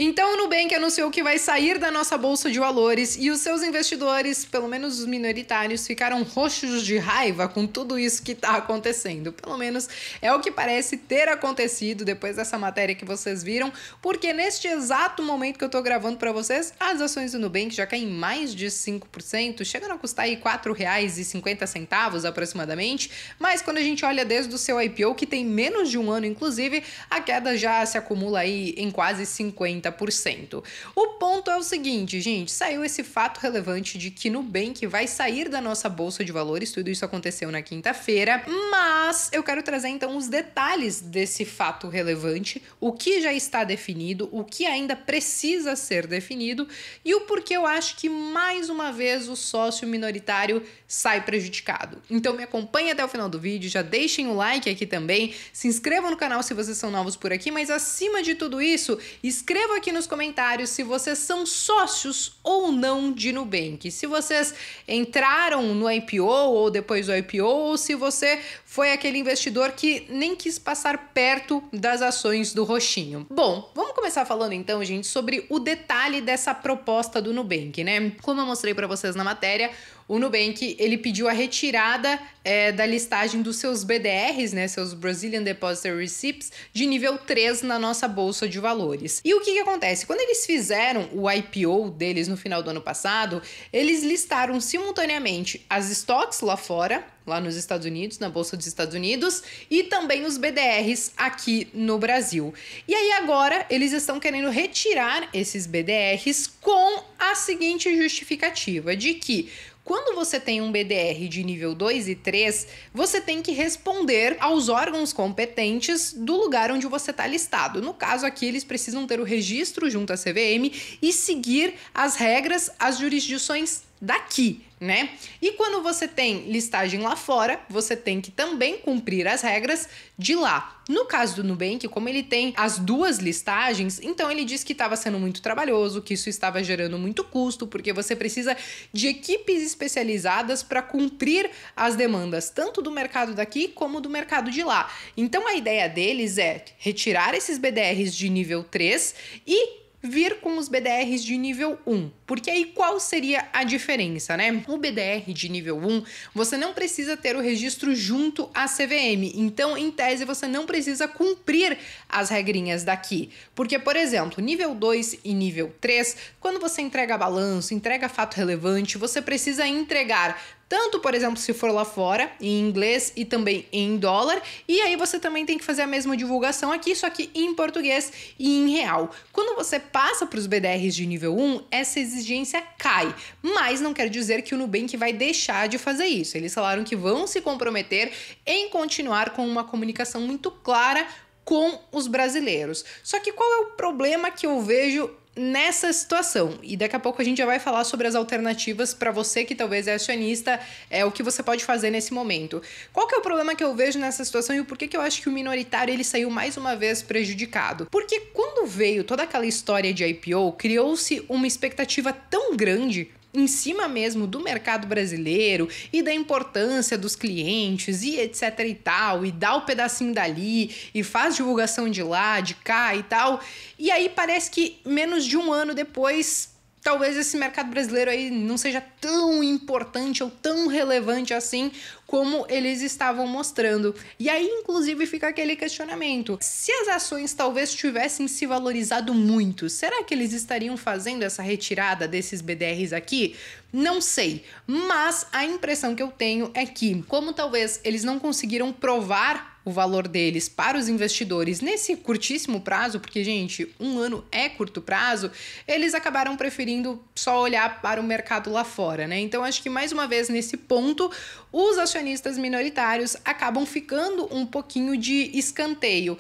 Então o Nubank anunciou que vai sair da nossa bolsa de valores e os seus investidores, pelo menos os minoritários, ficaram roxos de raiva com tudo isso que está acontecendo. Pelo menos é o que parece ter acontecido depois dessa matéria que vocês viram, porque neste exato momento que eu estou gravando para vocês, as ações do Nubank já caem mais de 5%, chegando a custar aí R$ 4,50 aproximadamente, mas quando a gente olha desde o seu IPO, que tem menos de um ano inclusive, a queda já se acumula aí em quase 50%. O ponto é o seguinte, gente, saiu esse fato relevante de que Nubank vai sair da nossa bolsa de valores, tudo isso aconteceu na quinta-feira, mas eu quero trazer então os detalhes desse fato relevante, o que já está definido, o que ainda precisa ser definido e o porquê eu acho que mais uma vez o sócio minoritário sai prejudicado. Então me acompanhe até o final do vídeo, já deixem o like aqui também, se inscrevam no canal se vocês são novos por aqui, mas acima de tudo isso, escreva aqui nos comentários se vocês são sócios ou não de Nubank, se vocês entraram no IPO ou depois do IPO, ou se você foi aquele investidor que nem quis passar perto das ações do roxinho. Bom, vamos começar falando então, gente, sobre o detalhe dessa proposta do Nubank, né? Como eu mostrei para vocês na matéria, o Nubank, ele pediu a retirada da listagem dos seus BDRs, né, seus Brazilian Depository Receipts, de nível 3 na nossa bolsa de valores. E o que acontece? Quando eles fizeram o IPO deles no final do ano passado, eles listaram simultaneamente as stocks lá fora, lá nos Estados Unidos, na Bolsa dos Estados Unidos, e também os BDRs aqui no Brasil. E aí agora eles estão querendo retirar esses BDRs com a seguinte justificativa, de que quando você tem um BDR de nível 2 e 3, você tem que responder aos órgãos competentes do lugar onde você está listado. No caso aqui, eles precisam ter o registro junto à CVM e seguir as regras, as jurisdições daqui, né? E quando você tem listagem lá fora, você tem que também cumprir as regras de lá. No caso do Nubank, como ele tem as duas listagens, então ele disse que estava sendo muito trabalhoso, que isso estava gerando muito custo, porque você precisa de equipes especializadas para cumprir as demandas, tanto do mercado daqui como do mercado de lá. Então a ideia deles é retirar esses BDRs de nível 3 e vir com os BDRs de nível 1, porque aí qual seria a diferença, né? O BDR de nível 1, você não precisa ter o registro junto à CVM, então em tese você não precisa cumprir as regrinhas daqui, porque por exemplo, nível 2 e nível 3, quando você entrega balanço, entrega fato relevante, você precisa entregar tanto, por exemplo, se for lá fora, em inglês e também em dólar, e aí você também tem que fazer a mesma divulgação aqui, só que em português e em real. Quando você passa para os BDRs de nível 1, essa exigência cai, mas não quer dizer que o Nubank vai deixar de fazer isso. Eles falaram que vão se comprometer em continuar com uma comunicação muito clara com os brasileiros. Só que qual é o problema que eu vejo nessa situação? E daqui a pouco a gente já vai falar sobre as alternativas para você que talvez é acionista, o que você pode fazer nesse momento. Qual que é o problema que eu vejo nessa situação e o porquê que eu acho que o minoritário ele saiu mais uma vez prejudicado? Porque quando veio toda aquela história de IPO, criou-se uma expectativa tão grande em cima mesmo do mercado brasileiro e da importância dos clientes e etc e tal, e dá o pedacinho dali e faz divulgação de lá, de cá e tal, e aí parece que menos de um ano depois talvez esse mercado brasileiro aí não seja tão importante ou tão relevante assim como eles estavam mostrando. E aí, inclusive, fica aquele questionamento. Se as ações talvez tivessem se valorizado muito, será que eles estariam fazendo essa retirada desses BDRs aqui? Não sei, mas a impressão que eu tenho é que, como talvez eles não conseguiram provar o valor deles para os investidores nesse curtíssimo prazo, porque, gente, um ano é curto prazo, eles acabaram preferindo só olhar para o mercado lá fora, né? Então, acho que mais uma vez nesse ponto, os acionistas minoritários acabam ficando um pouquinho de escanteio.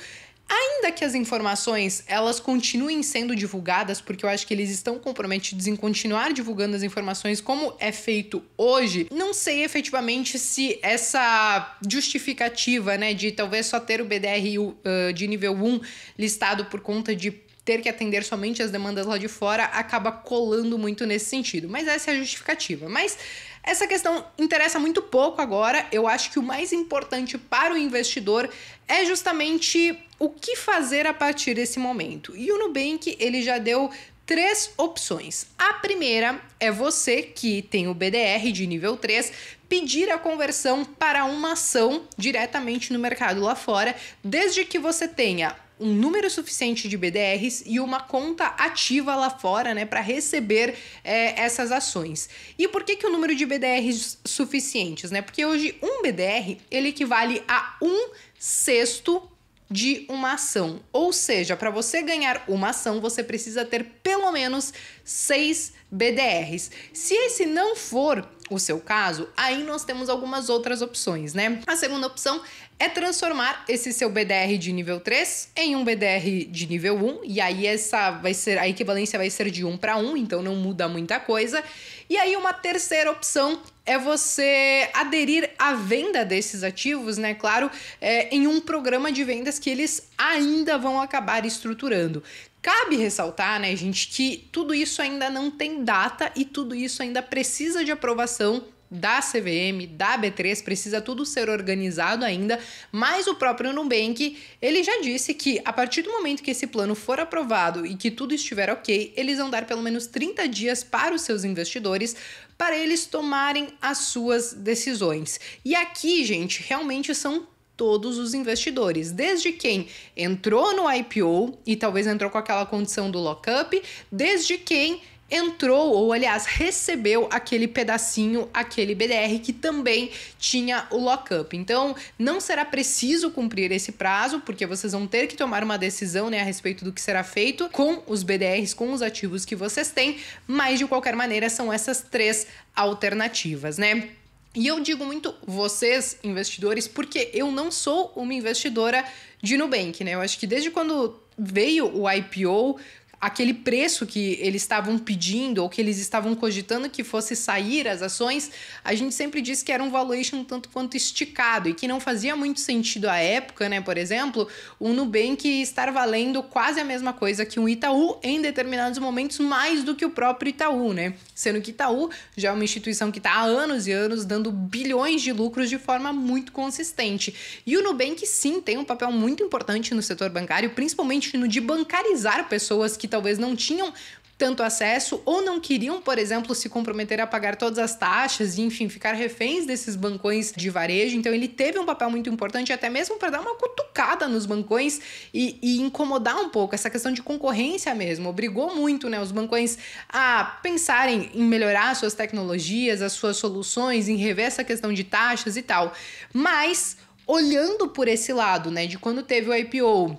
Ainda que as informações elas continuem sendo divulgadas, porque eu acho que eles estão comprometidos em continuar divulgando as informações como é feito hoje, não sei efetivamente se essa justificativa, né, de talvez só ter o BDR de nível 1 listado por conta de ter que atender somente as demandas lá de fora acaba colando muito nesse sentido. Mas essa é a justificativa. Mas essa questão interessa muito pouco agora. Eu acho que o mais importante para o investidor é justamente o que fazer a partir desse momento. E o Nubank, ele já deu 3 opções. A primeira é você que tem o BDR de nível 3 pedir a conversão para uma ação diretamente no mercado lá fora, desde que você tenha um número suficiente de BDRs e uma conta ativa lá fora, né, para receber essas ações. E por que o número de BDRs suficientes, né? Porque hoje um BDR, ele equivale a 1/6 de uma ação. Ou seja, para você ganhar uma ação, você precisa ter pelo menos 6 BDRs. Se esse não for o seu caso, aí nós temos algumas outras opções, né? A segunda opção é transformar esse seu BDR de nível 3 em um BDR de nível 1, e aí essa vai ser a equivalência vai ser de 1 para 1, então não muda muita coisa. E aí uma terceira opção é você aderir à venda desses ativos, né? Claro, em um programa de vendas que eles ainda vão acabar estruturando. Cabe ressaltar, né, gente, que tudo isso ainda não tem data e tudo isso ainda precisa de aprovação da CVM, da B3, precisa tudo ser organizado ainda, mas o próprio Nubank, ele já disse que a partir do momento que esse plano for aprovado e que tudo estiver ok, eles vão dar pelo menos 30 dias para os seus investidores para eles tomarem as suas decisões. E aqui, gente, realmente são todos os investidores, desde quem entrou no IPO e talvez entrou com aquela condição do lockup, desde quem entrou, ou aliás, recebeu aquele pedacinho, aquele BDR que também tinha o lockup. Então, não será preciso cumprir esse prazo, porque vocês vão ter que tomar uma decisão, né, a respeito do que será feito com os BDRs, com os ativos que vocês têm, mas de qualquer maneira são essas 3 alternativas, né? E eu digo muito vocês, investidores, porque eu não sou uma investidora de Nubank, né? Eu acho que desde quando veio o IPO, aquele preço que eles estavam pedindo ou que eles estavam cogitando que fosse sair as ações, a gente sempre disse que era um valuation tanto quanto esticado e que não fazia muito sentido à época, né? Por exemplo, o Nubank estar valendo quase a mesma coisa que um Itaú em determinados momentos, mais do que o próprio Itaú, né? Sendo que Itaú já é uma instituição que está há anos e anos dando bilhões de lucros de forma muito consistente. E o Nubank, sim, tem um papel muito importante no setor bancário, principalmente no de bancarizar pessoas que talvez não tinham tanto acesso ou não queriam, por exemplo, se comprometer a pagar todas as taxas e, enfim, ficar reféns desses bancões de varejo. Então, ele teve um papel muito importante, até mesmo para dar uma cutucada nos bancões e incomodar um pouco essa questão de concorrência mesmo. Obrigou muito, né, os bancões a pensarem em melhorar suas tecnologias, as suas soluções, em rever essa questão de taxas e tal. Mas, olhando por esse lado, né, de quando teve o IPO,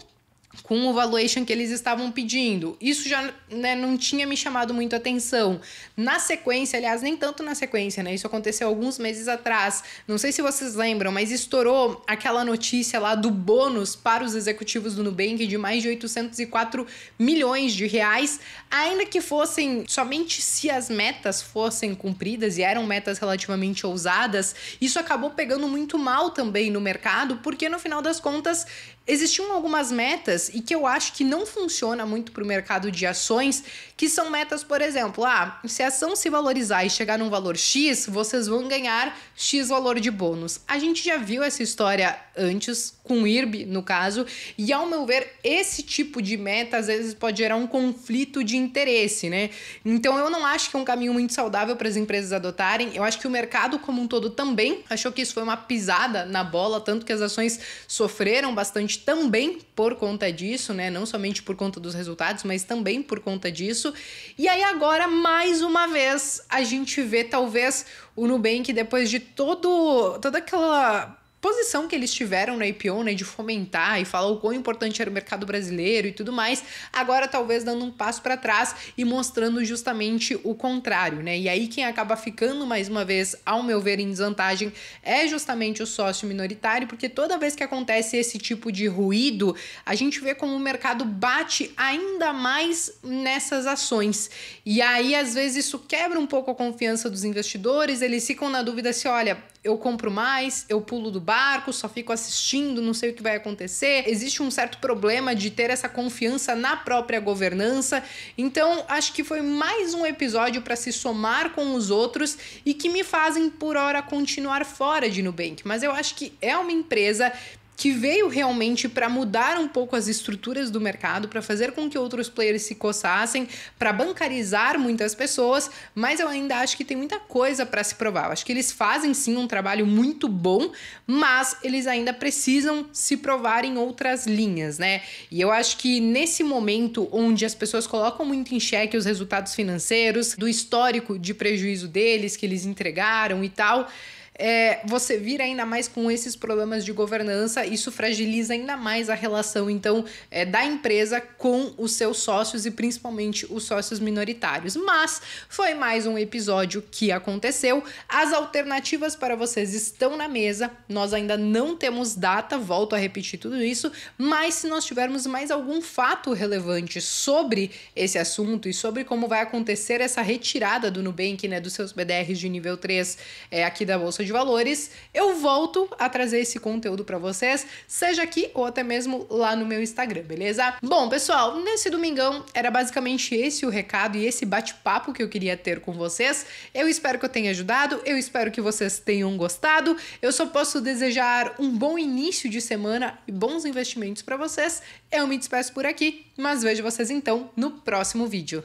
com o valuation que eles estavam pedindo, isso já, né, não tinha me chamado muito a atenção. Na sequência, aliás, nem tanto na sequência, né? Isso aconteceu alguns meses atrás. Não sei se vocês lembram, mas estourou aquela notícia lá do bônus para os executivos do Nubank de mais de 804 milhões de reais, ainda que fossem somente se as metas fossem cumpridas, e eram metas relativamente ousadas. Isso acabou pegando muito mal também no mercado, porque no final das contas existiam algumas metas e que eu acho que não funciona muito para o mercado de ações, que são metas, por exemplo, se a ação se valorizar e chegar num valor X, vocês vão ganhar X valor de bônus. A gente já viu essa história antes, com o IRB, no caso, e ao meu ver, esse tipo de meta às vezes pode gerar um conflito de interesse, né? Então eu não acho que é um caminho muito saudável para as empresas adotarem. Eu acho que o mercado como um todo também achou que isso foi uma pisada na bola, tanto que as ações sofreram bastante também por conta disso, né? Não somente por conta dos resultados, mas também por conta disso. E aí agora, mais uma vez, a gente vê talvez o Nubank, depois de toda aquela posição que eles tiveram na IPO, né, de fomentar e falar o quão importante era o mercado brasileiro e tudo mais, agora talvez dando um passo para trás e mostrando justamente o contrário, né? E aí quem acaba ficando mais uma vez, ao meu ver, em desvantagem é justamente o sócio minoritário, porque toda vez que acontece esse tipo de ruído, a gente vê como o mercado bate ainda mais nessas ações. E aí, às vezes, isso quebra um pouco a confiança dos investidores, eles ficam na dúvida se, olha, eu compro mais, eu pulo do barco, só fico assistindo, não sei o que vai acontecer. Existe um certo problema de ter essa confiança na própria governança. Então, acho que foi mais um episódio para se somar com os outros e que me fazem, por hora, continuar fora de Nubank. Mas eu acho que é uma empresa que veio realmente para mudar um pouco as estruturas do mercado, para fazer com que outros players se coçassem, para bancarizar muitas pessoas, mas eu ainda acho que tem muita coisa para se provar. Eu acho que eles fazem sim um trabalho muito bom, mas eles ainda precisam se provar em outras linhas, né? E eu acho que nesse momento onde as pessoas colocam muito em xeque os resultados financeiros, do histórico de prejuízo deles, que eles entregaram e tal, você vira ainda mais com esses problemas de governança, isso fragiliza ainda mais a relação, então, da empresa com os seus sócios e principalmente os sócios minoritários. Mas foi mais um episódio que aconteceu. As alternativas para vocês estão na mesa, nós ainda não temos data, volto a repetir tudo isso, mas se nós tivermos mais algum fato relevante sobre esse assunto e sobre como vai acontecer essa retirada do Nubank, né, dos seus BDRs de nível 3 aqui da Bolsa de Valores, eu volto a trazer esse conteúdo para vocês, seja aqui ou até mesmo lá no meu Instagram, beleza? Bom, pessoal, nesse domingão era basicamente esse o recado e esse bate-papo que eu queria ter com vocês. Eu espero que eu tenha ajudado, eu espero que vocês tenham gostado. Eu só posso desejar um bom início de semana e bons investimentos para vocês. Eu me despeço por aqui, mas vejo vocês então no próximo vídeo.